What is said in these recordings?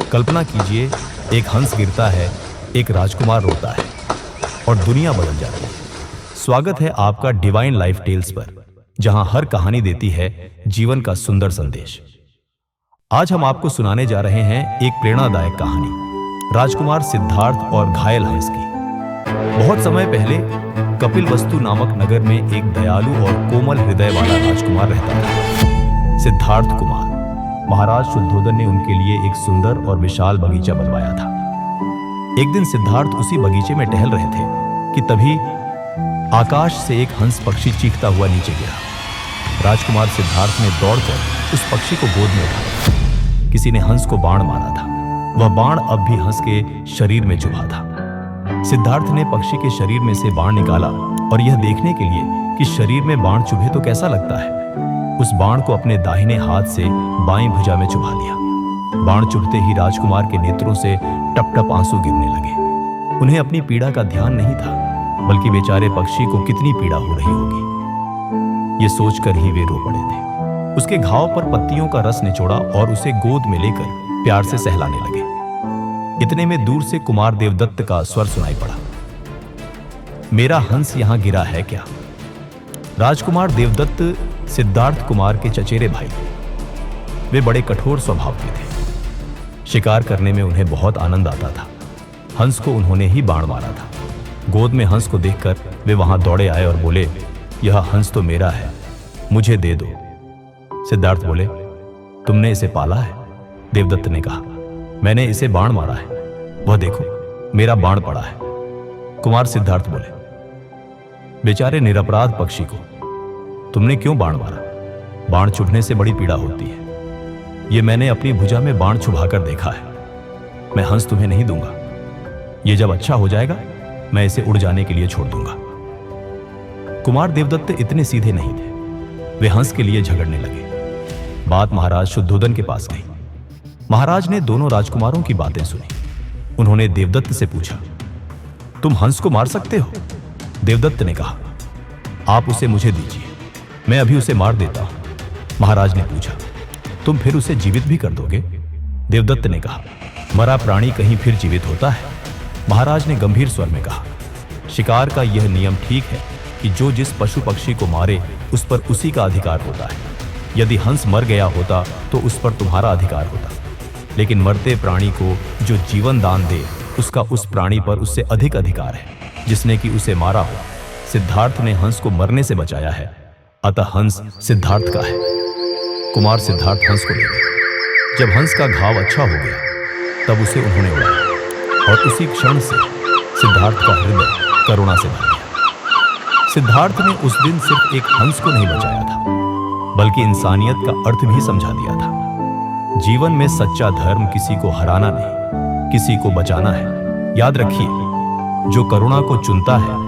कल्पना कीजिए, एक हंस गिरता है, एक राजकुमार रोता है और दुनिया बदल जाती है। स्वागत है आपका डिवाइन लाइफ टेल्स पर, जहां हर कहानी देती है जीवन का सुंदर संदेश। आज हम आपको सुनाने जा रहे हैं एक प्रेरणादायक कहानी, राजकुमार सिद्धार्थ और घायल हंस की। बहुत समय पहले कपिलवस्तु नामक नगर में एक दयालु और कोमल हृदय वाला राजकुमार रहता था, सिद्धार्थ कुमार। महाराज शुद्धोधन ने उनके लिए एक सुंदर और विशाल बगीचा बनवाया था। एक दिन सिद्धार्थ उसी बगीचे में टहल रहे थे कि तभी आकाश से एक हंस पक्षी चीखता हुआ नीचे गिरा। राजकुमार सिद्धार्थ ने दौड़कर उस पक्षी को गोद में उठाया। किसी ने हंस को बाण मारा था। वह बाण अब भी हंस के शरीर में चुभा था। सिद्धार्थ ने पक्षी के शरीर में से बाण निकाला और यह देखने के लिए कि शरीर में बाण चुभे तो कैसा लगता है, उस बाण को अपने दाहिने हाथ से बाईं भुजा में चुभा लिया। बाण चुभते ही राजकुमार के नेत्रों से टप टप आंसू गिरने लगे। उन्हें अपनी पीड़ा का ध्यान नहीं था, बल्कि बेचारे पक्षी को कितनी पीड़ा हो रही होगी, ये सोचकर ही वे रो पड़े थे। उसके घाव पर पत्तियों का रस निचोड़ा और उसे गोद में लेकर प्यार से सहलाने लगे। इतने में दूर से कुमार देवदत्त का स्वर सुनाई पड़ा, मेरा हंस यहां गिरा है क्या? राजकुमार देवदत्त सिद्धार्थ कुमार के चचेरे भाई थे। वे बड़े कठोर स्वभाव के थे। शिकार करने में उन्हें बहुत आनंद आता था। हंस को उन्होंने ही बाण मारा था। गोद में हंस को देखकर वे वहां दौड़े आए और बोले, यह हंस तो मेरा है, मुझे दे दो। सिद्धार्थ बोले, तुमने इसे पाला है? देवदत्त ने कहा, मैंने इसे बाण मारा है, वह देखो मेरा बाण पड़ा है। कुमार सिद्धार्थ बोले, बेचारे निरपराध पक्षी को तुमने क्यों बाण मारा? बाण चुभने से बड़ी पीड़ा होती है। यह मैंने अपनी भुजा में बाण चुभाकर देखा है। मैं हंस तुम्हें नहीं दूंगा। यह जब अच्छा हो जाएगा मैं इसे उड़ जाने के लिए छोड़ दूंगा। कुमार देवदत्त इतने सीधे नहीं थे। वे हंस के लिए झगड़ने लगे। बात महाराज शुद्धोधन के पास गई। महाराज ने दोनों राजकुमारों की बातें सुनी। उन्होंने देवदत्त से पूछा, तुम हंस को मार सकते हो? देवदत्त ने कहा, आप उसे मुझे दीजिए, मैं अभी उसे मार देता हूं। महाराज ने पूछा, तुम फिर उसे जीवित भी कर दोगे? देवदत्त ने कहा, मरा प्राणी कहीं फिर जीवित होता है? महाराज ने गंभीर स्वर में कहा, शिकार का यह नियम ठीक है कि जो जिस पशु पक्षी को मारे उस पर उसी का अधिकार होता है। यदि हंस मर गया होता तो उस पर तुम्हारा अधिकार होता, लेकिन मरते प्राणी को जो जीवन दान दे उसका उस प्राणी पर उससे अधिक अधिकार है जिसने कि उसे मारा हो। सिद्धार्थ ने हंस को मरने से बचाया है, अतः हंस सिद्धार्थ का है। कुमार सिद्धार्थ हंस को ले गए। जब हंस का घाव अच्छा हो गया तब उसे उन्होंने उड़ाया और उसी क्षण से सिद्धार्थ का हृदय करुणा से भर गया। सिद्धार्थ ने उस दिन सिर्फ एक हंस को नहीं बचाया था, बल्कि इंसानियत का अर्थ भी समझा दिया था। जीवन में सच्चा धर्म किसी को हराना नहीं, किसी को बचाना है। याद रखिए, जो करुणा को चुनता है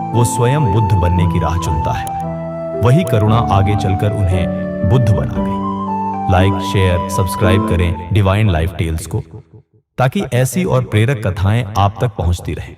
वो स्वयं बुद्ध बनने की राह चुनता है। वही करुणा आगे चलकर उन्हें बुद्ध बना गई। लाइक, शेयर, सब्सक्राइब करें डिवाइन लाइफ टेल्स को, ताकि ऐसी और प्रेरक कथाएं आप तक पहुंचती रहें।